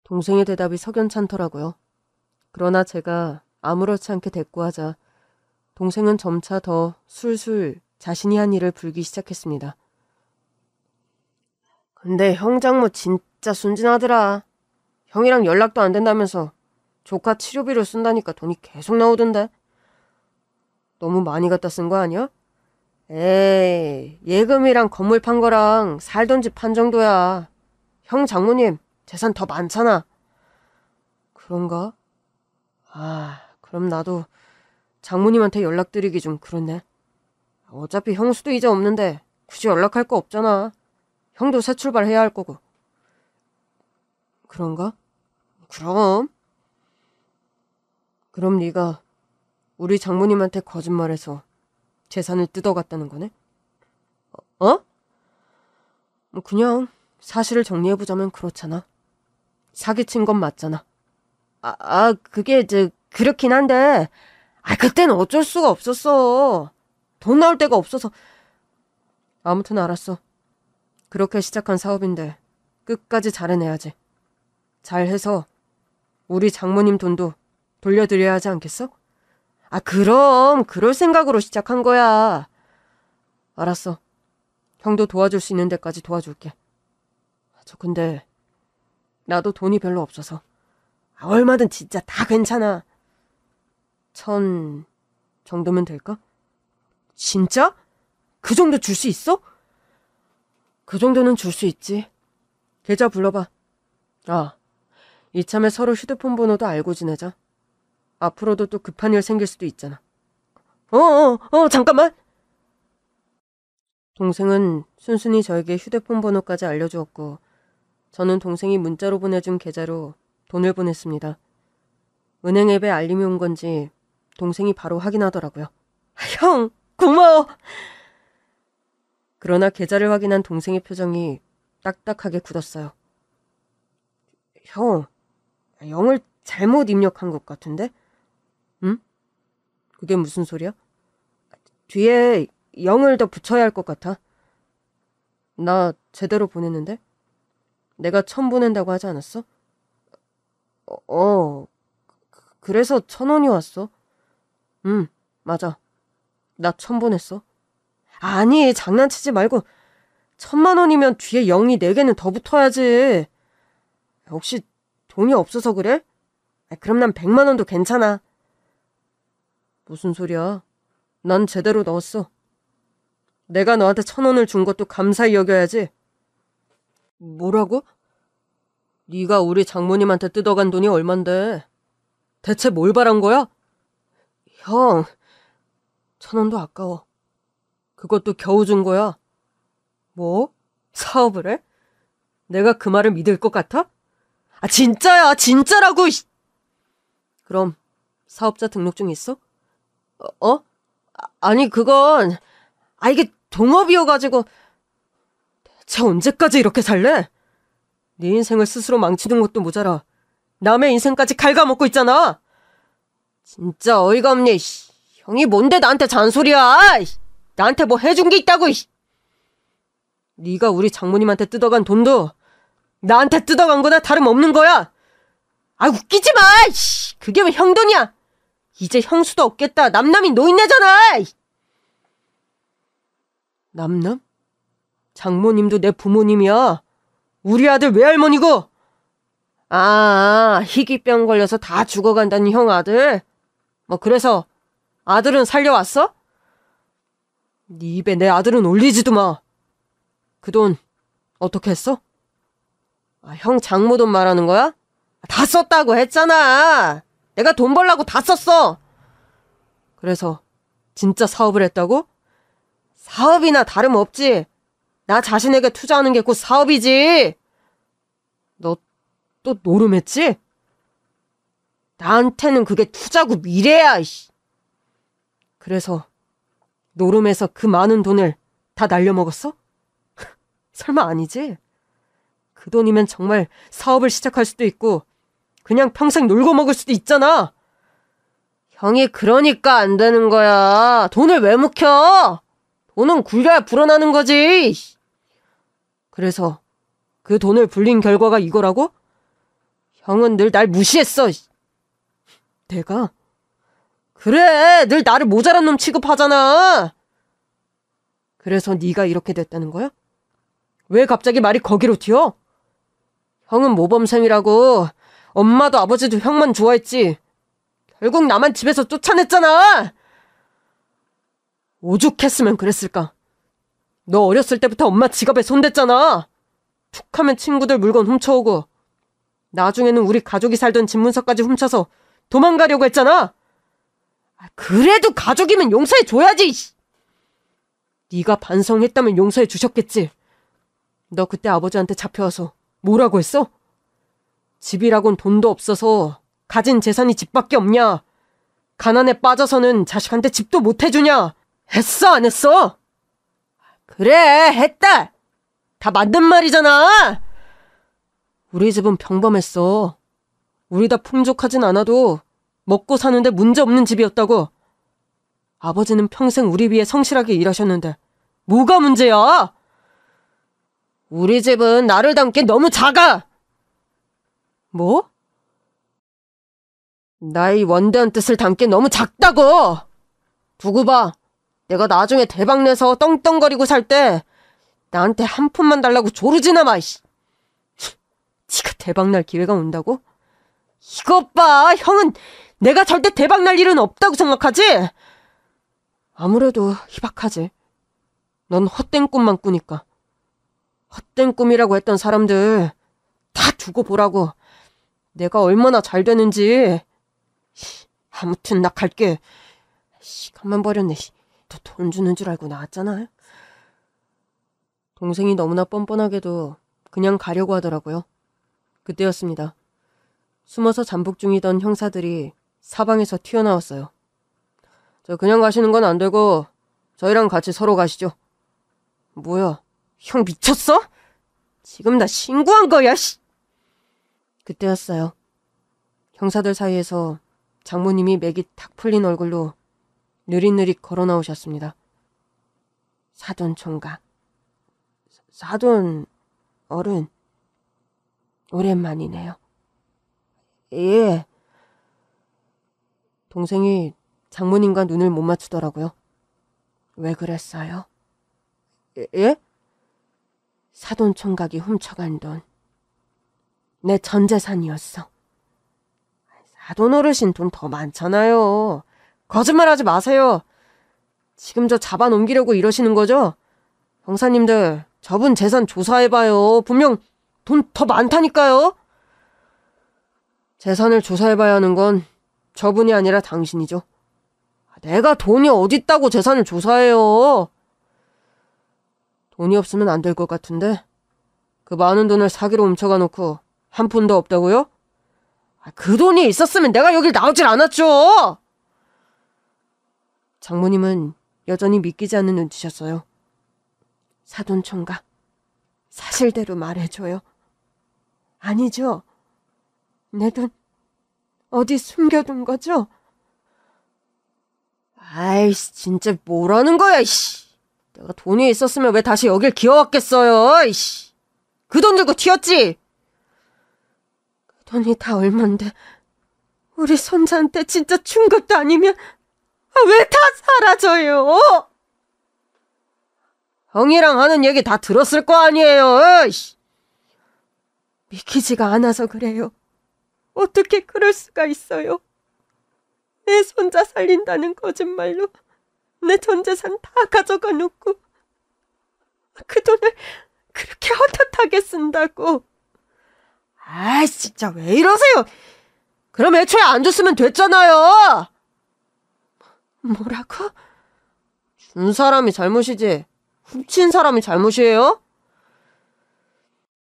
동생의 대답이 석연찮더라고요. 그러나 제가 아무렇지 않게 대꾸하자 동생은 점차 더 술술 자신이 한 일을 불기 시작했습니다. 근데 형 장모 진짜 순진하더라. 형이랑 연락도 안 된다면서 조카 치료비로 쓴다니까 돈이 계속 나오던데. 너무 많이 갖다 쓴 거 아니야? 에이, 예금이랑 건물 판 거랑 살던 집 판 정도야. 형 장모님 재산 더 많잖아. 그런가? 그럼 나도 장모님한테 연락드리기 좀 그렇네. 어차피 형수도 이제 없는데 굳이 연락할 거 없잖아. 형도 새 출발해야 할 거고. 그런가? 그럼 네가 우리 장모님한테 거짓말해서 재산을 뜯어갔다는 거네? 뭐 그냥 사실을 정리해보자면 그렇잖아. 사기친 건 맞잖아. 그게 그렇긴 한데 그땐 어쩔 수가 없었어. 돈 나올 데가 없어서. 아무튼 알았어. 그렇게 시작한 사업인데 끝까지 잘해내야지. 잘해서 우리 장모님 돈도 돌려드려야 하지 않겠어? 그럼 그럴 생각으로 시작한 거야. 알았어. 형도 도와줄 수 있는 데까지 도와줄게. 근데 나도 돈이 별로 없어서. 얼마든 진짜 다 괜찮아. 1,000 정도면 될까? 진짜? 그 정도 줄 수 있어? 그 정도는 줄 수 있지. 계좌 불러봐. 이참에 서로 휴대폰 번호도 알고 지내자. 앞으로도 또 급한 일 생길 수도 있잖아. 잠깐만. 동생은 순순히 저에게 휴대폰 번호까지 알려주었고 저는 동생이 문자로 보내준 계좌로 돈을 보냈습니다. 은행 앱에 알림이 온 건지 동생이 바로 확인하더라고요. 형, 고마워. 그러나 계좌를 확인한 동생의 표정이 딱딱하게 굳었어요. 형, 0을 잘못 입력한 것 같은데? 응? 그게 무슨 소리야? 뒤에 0을 더 붙여야 할 것 같아. 나 제대로 보냈는데? 내가 1,000 보낸다고 하지 않았어? 그래서 1,000원이 왔어. 응, 맞아. 나 1,000 보냈어. 아니, 장난치지 말고 1,000만 원이면 뒤에 0이 4개는 더 붙어야지. 혹시 돈이 없어서 그래? 그럼 난 100만 원도 괜찮아. 무슨 소리야? 난 제대로 넣었어. 내가 너한테 1,000원을 준 것도 감사히 여겨야지. 뭐라고? 네가 우리 장모님한테 뜯어간 돈이 얼만데? 대체 뭘 바란 거야? 형, 1,000원도 아까워. 그것도 겨우 준 거야. 뭐? 사업을 해? 내가 그 말을 믿을 것 같아? 진짜야, 진짜라고! 그럼 사업자 등록증 있어? 아니, 그건... 이게 동업이어가지고... 대체 언제까지 이렇게 살래? 네 인생을 스스로 망치는 것도 모자라 남의 인생까지 갉아먹고 있잖아. 진짜 어이가 없네. 형이 뭔데 나한테 잔소리야. 나한테 뭐 해준 게 있다고. 네가 우리 장모님한테 뜯어간 돈도 나한테 뜯어간 거나 다름없는 거야. 웃기지 마. 그게 왜 형 돈이야. 이제 형수도 없겠다. 남남이 노인네잖아. 남남? 장모님도 내 부모님이야. 우리 아들 외할머니고. 희귀병 걸려서 다 죽어간다는 형 아들. 그래서 아들은 살려왔어? 네 입에 내 아들은 올리지도 마. 그 돈 어떻게 했어? 형 장모 돈 말하는 거야? 다 썼다고 했잖아. 내가 돈 벌라고 다 썼어. 그래서 진짜 사업을 했다고? 사업이나 다름없지. 나 자신에게 투자하는 게 곧 사업이지. 너 또 노름했지? 나한테는 그게 투자고 미래야. 그래서 노름해서 그 많은 돈을 다 날려먹었어? 설마 아니지? 그 돈이면 정말 사업을 시작할 수도 있고 그냥 평생 놀고 먹을 수도 있잖아. 형이 그러니까 안 되는 거야. 돈을 왜 묵혀? 돈은 굴려야 불어나는 거지. 그래서 그 돈을 불린 결과가 이거라고? 형은 늘 날 무시했어. 내가? 그래, 늘 나를 모자란 놈 취급하잖아. 그래서 네가 이렇게 됐다는 거야? 왜 갑자기 말이 거기로 튀어? 형은 모범생이라고. 엄마도 아버지도 형만 좋아했지. 결국 나만 집에서 쫓아냈잖아. 오죽했으면 그랬을까. 너 어렸을 때부터 엄마 지갑에 손댔잖아. 툭하면 친구들 물건 훔쳐오고 나중에는 우리 가족이 살던 집문서까지 훔쳐서 도망가려고 했잖아. 그래도 가족이면 용서해줘야지. 네가 반성했다면 용서해 주셨겠지. 너 그때 아버지한테 잡혀와서 뭐라고 했어? 집이라곤 돈도 없어서 가진 재산이 집밖에 없냐? 가난에 빠져서는 자식한테 집도 못 해주냐? 했어, 안 했어? 그래, 했다. 다 맞는 말이잖아. 우리 집은 평범했어. 우리 다 풍족하진 않아도 먹고 사는데 문제없는 집이었다고. 아버지는 평생 우리 위해 성실하게 일하셨는데 뭐가 문제야? 우리 집은 나를 닮게 너무 작아. 뭐? 나의 원대한 뜻을 담게 너무 작다고. 두고 봐. 내가 나중에 대박내서 떵떵거리고 살 때 나한테 한 푼만 달라고 조르지나 마. 지가 대박날 기회가 온다고? 이것 봐. 형은 내가 절대 대박날 일은 없다고 생각하지? 아무래도 희박하지. 넌 헛된 꿈만 꾸니까. 헛된 꿈이라고 했던 사람들 다 두고 보라고. 내가 얼마나 잘 되는지. 아무튼 나 갈게. 시간만 버렸네. 돈 주는 줄 알고 나왔잖아. 동생이 너무나 뻔뻔하게도 그냥 가려고 하더라고요. 그때였습니다. 숨어서 잠복 중이던 형사들이 사방에서 튀어나왔어요. 저 그냥 가시는 건 안 되고 저희랑 같이 서로 가시죠. 뭐야, 형 미쳤어? 지금 나 신고한 거야, 씨. 그때였어요. 형사들 사이에서 장모님이 맥이 탁 풀린 얼굴로 느릿느릿 걸어 나오셨습니다. 사돈 총각. 사돈 어른. 오랜만이네요. 예. 동생이 장모님과 눈을 못 맞추더라고요. 왜 그랬어요? 예? 사돈 총각이 훔쳐간 돈. 내 전 재산이었어. 사돈 어르신 돈 더 많잖아요. 거짓말하지 마세요. 지금 저 잡아 넘기려고 이러시는 거죠? 형사님들, 저분 재산 조사해봐요. 분명 돈 더 많다니까요. 재산을 조사해봐야 하는 건 저분이 아니라 당신이죠. 내가 돈이 어딨다고 재산을 조사해요. 돈이 없으면 안 될 것 같은데 그 많은 돈을 사기로 훔쳐가 놓고 한 푼도 없다고요? 그 돈이 있었으면 내가 여길 나오질 않았죠. 장모님은 여전히 믿기지 않는 눈치셨어요. 사돈 총각, 사실대로 말해줘요. 아니죠? 내 돈 어디 숨겨둔 거죠? 아이씨, 진짜 뭐라는 거야, 이씨. 내가 돈이 있었으면 왜 다시 여길 기어왔겠어요, 이씨. 그 돈 들고 튀었지? 그 돈이 다 얼만데 우리 손자한테 진짜 준 것도 아니면 왜 다 사라져요? 형이랑 하는 얘기 다 들었을 거 아니에요, 이씨. 믿기지가 않아서 그래요. 어떻게 그럴 수가 있어요? 내 손자 살린다는 거짓말로 내 전 재산 다 가져가 놓고 그 돈을 그렇게 헛헛하게 쓴다고. 아이, 진짜 왜 이러세요? 그럼 애초에 안 줬으면 됐잖아요. 뭐라고? 준 사람이 잘못이지 훔친 사람이 잘못이에요?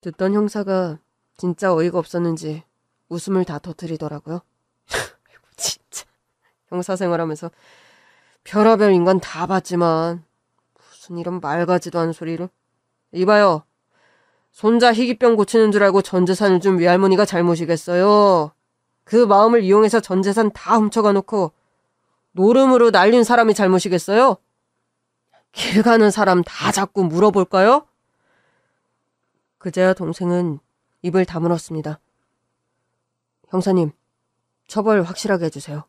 듣던 형사가 진짜 어이가 없었는지 웃음을 다 터뜨리더라고요. 진짜 형사 생활하면서 별의별 인간 다 봤지만 무슨 이런 말 같지도 않은 소리를. 이봐요. 손자 희귀병 고치는 줄 알고 전 재산을 준 외할머니가 잘못이겠어요? 그 마음을 이용해서 전 재산 다 훔쳐가 놓고 노름으로 날린 사람이 잘못이겠어요? 길 가는 사람 다 자꾸 물어볼까요? 그제야 동생은 입을 다물었습니다. 형사님, 처벌 확실하게 해주세요.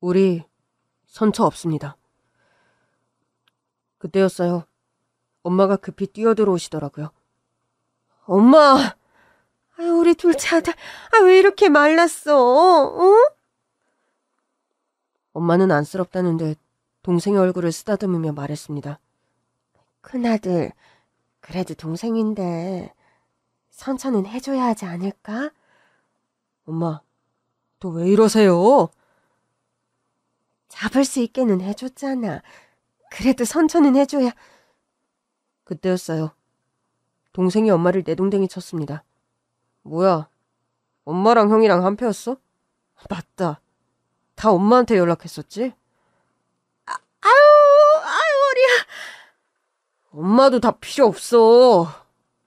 우리 선처 없습니다. 그때였어요. 엄마가 급히 뛰어들어오시더라고요. 엄마! 우리 둘째 아들, 왜 이렇게 말랐어? 어? 엄마는 안쓰럽다는 듯 동생의 얼굴을 쓰다듬으며 말했습니다. 큰아들, 그래도 동생인데 선처는 해줘야 하지 않을까? 엄마, 또 왜 이러세요? 잡을 수 있게는 해줬잖아. 그래도 선처는 해줘야. 그때였어요. 동생이 엄마를 내동댕이 쳤습니다. 뭐야, 엄마랑 형이랑 한패였어? 맞다. 다 엄마한테 연락했었지? 아유, 머리야. 엄마도 다 필요 없어.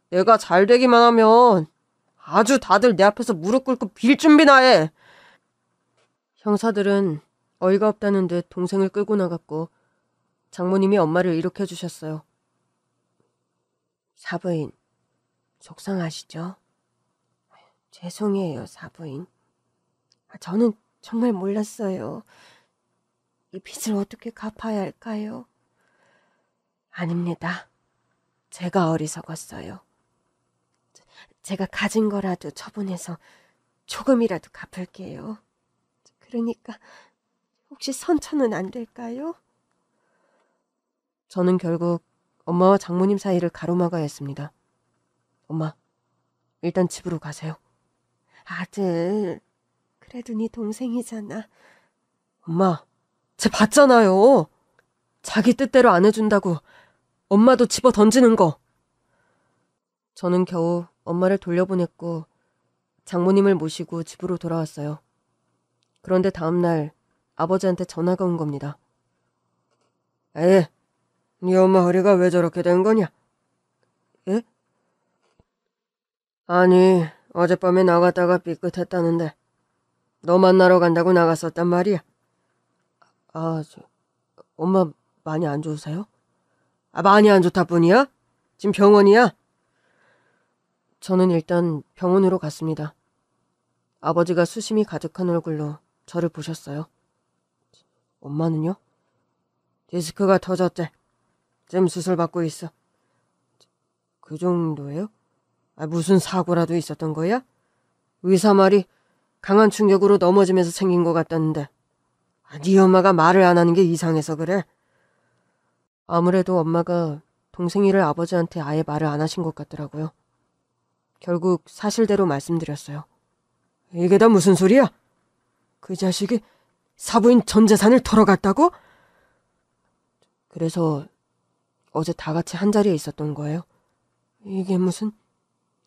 내가 잘 되기만 하면 아주 다들 내 앞에서 무릎 꿇고 빌 준비나 해. 형사들은 어이가 없다는 듯 동생을 끌고 나갔고 장모님이 엄마를 일으켜 주셨어요. 사부인, 속상하시죠? 죄송해요, 사부인. 저는 정말 몰랐어요. 이 빚을 어떻게 갚아야 할까요? 아닙니다. 제가 어리석었어요. 제가 가진 거라도 처분해서 조금이라도 갚을게요. 그러니까 혹시 선처는 안 될까요? 저는 결국 엄마와 장모님 사이를 가로막아야 했습니다. 엄마, 일단 집으로 가세요. 아들, 그래도 네 동생이잖아. 엄마, 쟤 봤잖아요. 자기 뜻대로 안 해준다고 엄마도 집어 던지는 거. 저는 겨우 엄마를 돌려보냈고 장모님을 모시고 집으로 돌아왔어요. 그런데 다음날 아버지한테 전화가 온 겁니다. 에, 네 엄마 허리가 왜 저렇게 된 거냐? 예? 아니, 어젯밤에 나갔다가 삐끗했다는데 너 만나러 간다고 나갔었단 말이야. 엄마 많이 안 좋으세요? 많이 안 좋다 뿐이야? 지금 병원이야? 저는 일단 병원으로 갔습니다. 아버지가 수심이 가득한 얼굴로 저를 보셨어요. 엄마는요? 디스크가 터졌대. 지금 수술받고 있어. 그 정도예요? 무슨 사고라도 있었던 거야? 의사 말이 강한 충격으로 넘어지면서 생긴 것 같다는데 네 엄마가 말을 안 하는 게 이상해서 그래. 아무래도 엄마가 동생이를 아버지한테 아예 말을 안 하신 것 같더라고요. 결국 사실대로 말씀드렸어요. 이게 다 무슨 소리야? 그 자식이 사부인 전 재산을 털어갔다고? 그래서 어제 다 같이 한자리에 있었던 거예요. 이게 무슨...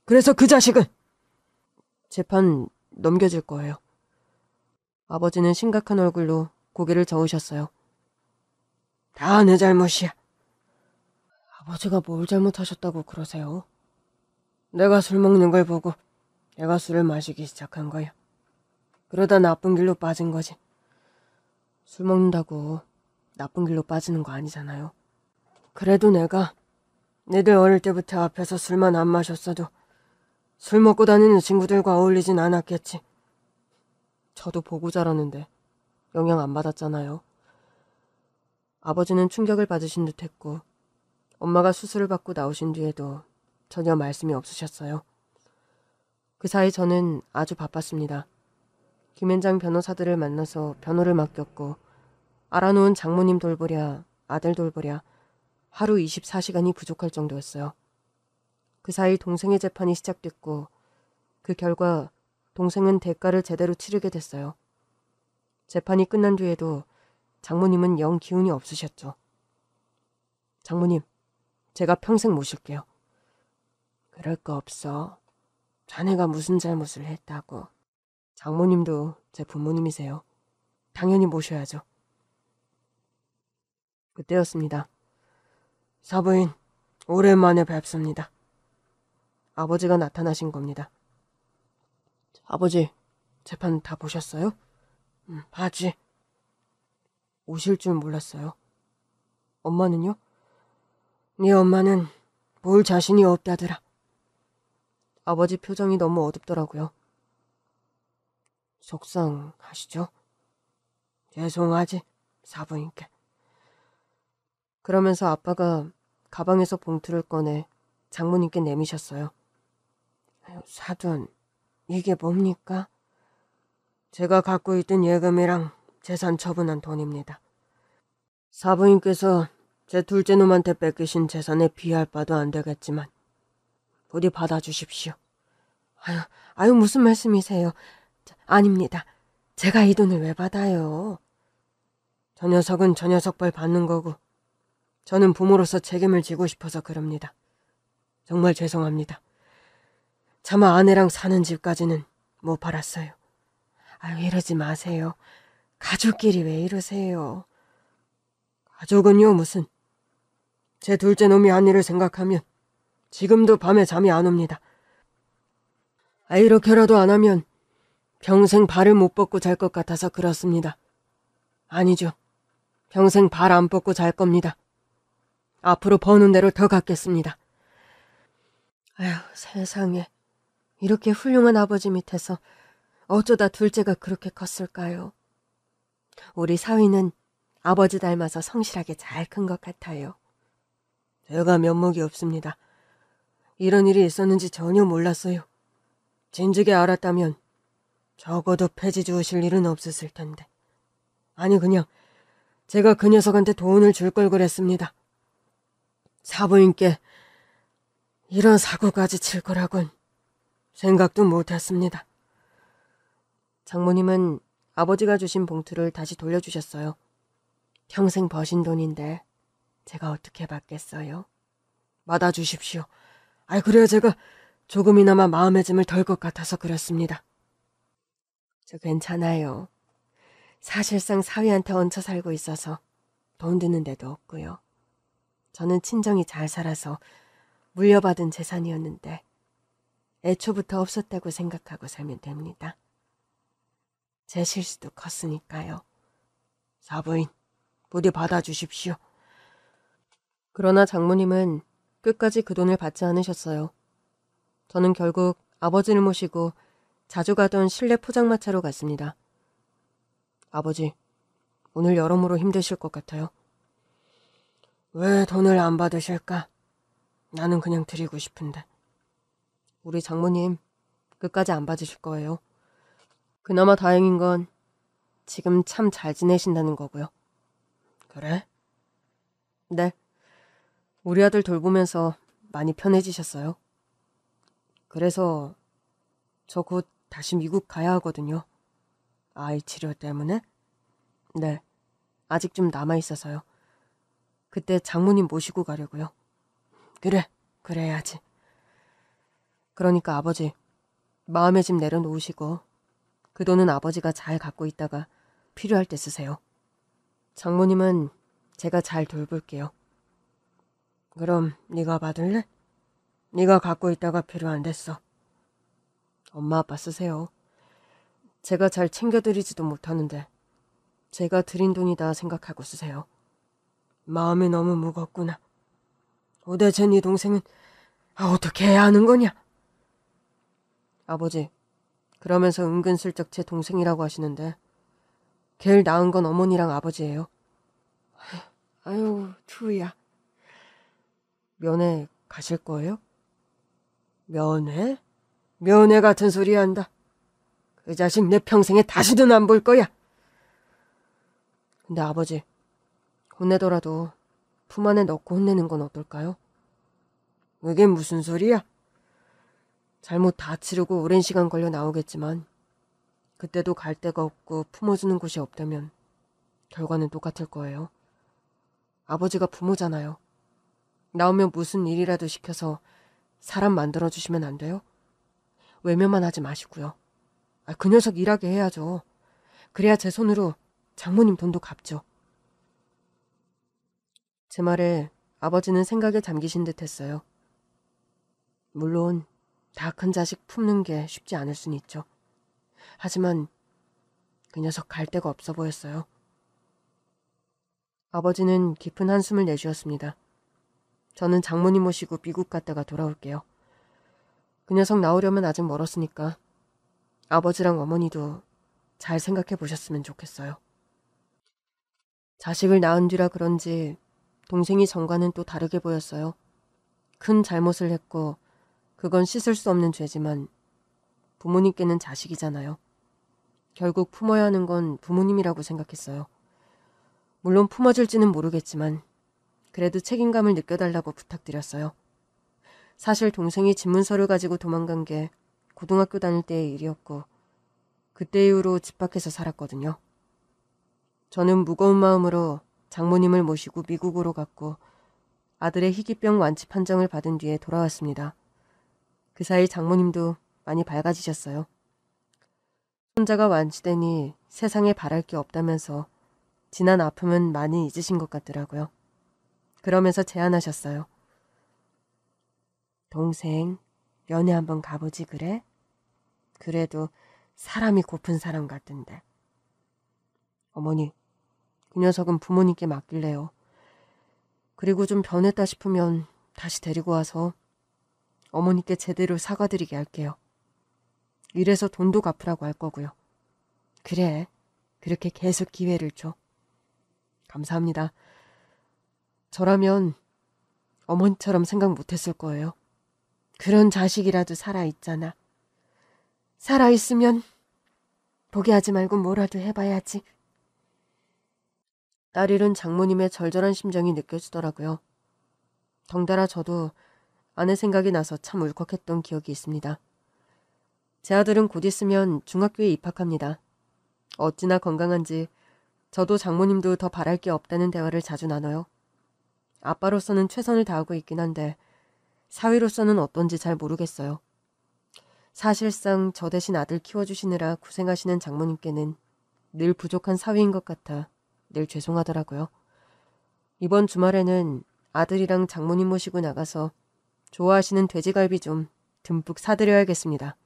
그래서 그 자식은... 재판 넘겨질 거예요. 아버지는 심각한 얼굴로 고개를 저으셨어요. 다 내 잘못이야. 아버지가 뭘 잘못하셨다고 그러세요? 내가 술 먹는 걸 보고 내가 술을 마시기 시작한 거야. 그러다 나쁜 길로 빠진 거지. 술 먹는다고 나쁜 길로 빠지는 거 아니잖아요. 그래도 내가 니들 어릴 때부터 앞에서 술만 안 마셨어도 술 먹고 다니는 친구들과 어울리진 않았겠지. 저도 보고 자라는데 영향 안 받았잖아요. 아버지는 충격을 받으신 듯했고 엄마가 수술을 받고 나오신 뒤에도 전혀 말씀이 없으셨어요. 그 사이 저는 아주 바빴습니다. 김앤장 변호사들을 만나서 변호를 맡겼고 알아놓은 장모님 돌보랴 아들 돌보랴 하루 24시간이 부족할 정도였어요. 그 사이 동생의 재판이 시작됐고 그 결과 동생은 대가를 제대로 치르게 됐어요. 재판이 끝난 뒤에도 장모님은 영 기운이 없으셨죠. 장모님, 제가 평생 모실게요. 그럴 거 없어. 자네가 무슨 잘못을 했다고. 장모님도 제 부모님이세요. 당연히 모셔야죠. 그때였습니다. 사부인, 오랜만에 뵙습니다. 아버지가 나타나신 겁니다. 아버지, 재판 다 보셨어요? 봤지. 오실 줄 몰랐어요. 엄마는요? 네 엄마는 볼 자신이 없다더라. 아버지 표정이 너무 어둡더라고요. 속상하시죠? 죄송하지, 사부인께. 그러면서 아빠가 가방에서 봉투를 꺼내 장모님께 내미셨어요. 사돈, 이게 뭡니까? 제가 갖고 있던 예금이랑 재산 처분한 돈입니다. 사부인께서 제 둘째 놈한테 뺏기신 재산에 비할 바도 안 되겠지만 부디 받아주십시오. 아유 무슨 말씀이세요? 아닙니다. 제가 이 돈을 왜 받아요? 저 녀석은 저 녀석 벌 받는 거고 저는 부모로서 책임을 지고 싶어서 그럽니다. 정말 죄송합니다. 차마 아내랑 사는 집까지는 못 팔았어요. 이러지 마세요. 가족끼리 왜 이러세요? 가족은요 무슨. 제 둘째 놈이 한 일을 생각하면 지금도 밤에 잠이 안 옵니다. 이렇게라도 안 하면 평생 발을 못 뻗고 잘 것 같아서 그렇습니다. 아니죠. 평생 발 안 뻗고 잘 겁니다. 앞으로 버는 대로 더 갚겠습니다. 세상에. 이렇게 훌륭한 아버지 밑에서 어쩌다 둘째가 그렇게 컸을까요? 우리 사위는 아버지 닮아서 성실하게 잘 큰 것 같아요. 제가 면목이 없습니다. 이런 일이 있었는지 전혀 몰랐어요. 진즉에 알았다면 적어도 폐지 주우실 일은 없었을 텐데. 아니 그냥 제가 그 녀석한테 돈을 줄 걸 그랬습니다. 사부인께 이런 사고까지 칠 거라곤 생각도 못했습니다. 장모님은 아버지가 주신 봉투를 다시 돌려주셨어요. 평생 버신 돈인데 제가 어떻게 받겠어요? 받아주십시오. 그래야 제가 조금이나마 마음의 짐을 덜 것 같아서 그렇습니다. 저 괜찮아요. 사실상 사위한테 얹혀 살고 있어서 돈 드는 데도 없고요. 저는 친정이 잘 살아서 물려받은 재산이었는데 애초부터 없었다고 생각하고 살면 됩니다. 제 실수도 컸으니까요. 사부인, 부디 받아주십시오. 그러나 장모님은 끝까지 그 돈을 받지 않으셨어요. 저는 결국 아버지를 모시고 자주 가던 실내 포장마차로 갔습니다. 아버지, 오늘 여러모로 힘드실 것 같아요. 왜 돈을 안 받으실까? 나는 그냥 드리고 싶은데. 우리 장모님 끝까지 안 받으실 거예요. 그나마 다행인 건 지금 참 잘 지내신다는 거고요. 그래? 네. 우리 아들 돌보면서 많이 편해지셨어요. 그래서 저 곧 다시 미국 가야 하거든요. 아이 치료 때문에? 네. 아직 좀 남아있어서요. 그때 장모님 모시고 가려고요. 그래, 그래야지. 그러니까 아버지, 마음의 짐 내려놓으시고 그 돈은 아버지가 잘 갖고 있다가 필요할 때 쓰세요. 장모님은 제가 잘 돌볼게요. 그럼 네가 받을래? 네가 갖고 있다가 필요 안 됐어. 엄마 아빠 쓰세요. 제가 잘 챙겨드리지도 못하는데 제가 드린 돈이다 생각하고 쓰세요. 마음이 너무 무겁구나. 도대체 네 동생은 어떻게 해야 하는 거냐? 아버지, 그러면서 은근슬쩍 제 동생이라고 하시는데 걔를 낳은 건 어머니랑 아버지예요. 아유, 투야. 면회 가실 거예요? 면회? 면회 같은 소리 한다. 그 자식 내 평생에 다시는 안 볼 거야. 근데 아버지, 혼내더라도 품 안에 넣고 혼내는 건 어떨까요? 그게 무슨 소리야? 잘못 다 치르고 오랜 시간 걸려 나오겠지만 그때도 갈 데가 없고 품어주는 곳이 없다면 결과는 똑같을 거예요. 아버지가 부모잖아요. 나오면 무슨 일이라도 시켜서 사람 만들어주시면 안 돼요? 외면만 하지 마시고요. 그 녀석 일하게 해야죠. 그래야 제 손으로 장모님 돈도 갚죠. 제 말에 아버지는 생각에 잠기신 듯 했어요. 물론 다 큰 자식 품는 게 쉽지 않을 순 있죠. 하지만 그 녀석 갈 데가 없어 보였어요. 아버지는 깊은 한숨을 내쉬었습니다. 저는 장모님 모시고 미국 갔다가 돌아올게요. 그 녀석 나오려면 아직 멀었으니까 아버지랑 어머니도 잘 생각해 보셨으면 좋겠어요. 자식을 낳은 뒤라 그런지 동생이 전과는 또 다르게 보였어요. 큰 잘못을 했고 그건 씻을 수 없는 죄지만 부모님께는 자식이잖아요. 결국 품어야 하는 건 부모님이라고 생각했어요. 물론 품어줄지는 모르겠지만 그래도 책임감을 느껴달라고 부탁드렸어요. 사실 동생이 집문서를 가지고 도망간 게 고등학교 다닐 때의 일이었고 그때 이후로 집 밖에서 살았거든요. 저는 무거운 마음으로 장모님을 모시고 미국으로 갔고 아들의 희귀병 완치 판정을 받은 뒤에 돌아왔습니다. 그 사이 장모님도 많이 밝아지셨어요. 손자가 완치되니 세상에 바랄 게 없다면서 지난 아픔은 많이 잊으신 것 같더라고요. 그러면서 제안하셨어요. 동생, 면회 한번 가보지 그래? 그래도 사람이 고픈 사람 같던데. 어머니, 그 녀석은 부모님께 맡길래요. 그리고 좀 변했다 싶으면 다시 데리고 와서 어머니께 제대로 사과드리게 할게요. 이래서 돈도 갚으라고 할 거고요. 그래, 그렇게 계속 기회를 줘. 감사합니다. 저라면 어머니처럼 생각 못했을 거예요. 그런 자식이라도 살아있잖아. 살아있으면 포기하지 말고 뭐라도 해봐야지. 딸 잃은 장모님의 절절한 심정이 느껴지더라고요. 덩달아 저도 아내 생각이 나서 참 울컥했던 기억이 있습니다. 제 아들은 곧 있으면 중학교에 입학합니다. 어찌나 건강한지 저도 장모님도 더 바랄 게 없다는 대화를 자주 나눠요. 아빠로서는 최선을 다하고 있긴 한데 사위로서는 어떤지 잘 모르겠어요. 사실상 저 대신 아들 키워주시느라 고생하시는 장모님께는 늘 부족한 사위인 것 같아 늘 죄송하더라고요. 이번 주말에는 아들이랑 장모님 모시고 나가서 좋아하시는 돼지갈비 좀 듬뿍 사드려야겠습니다.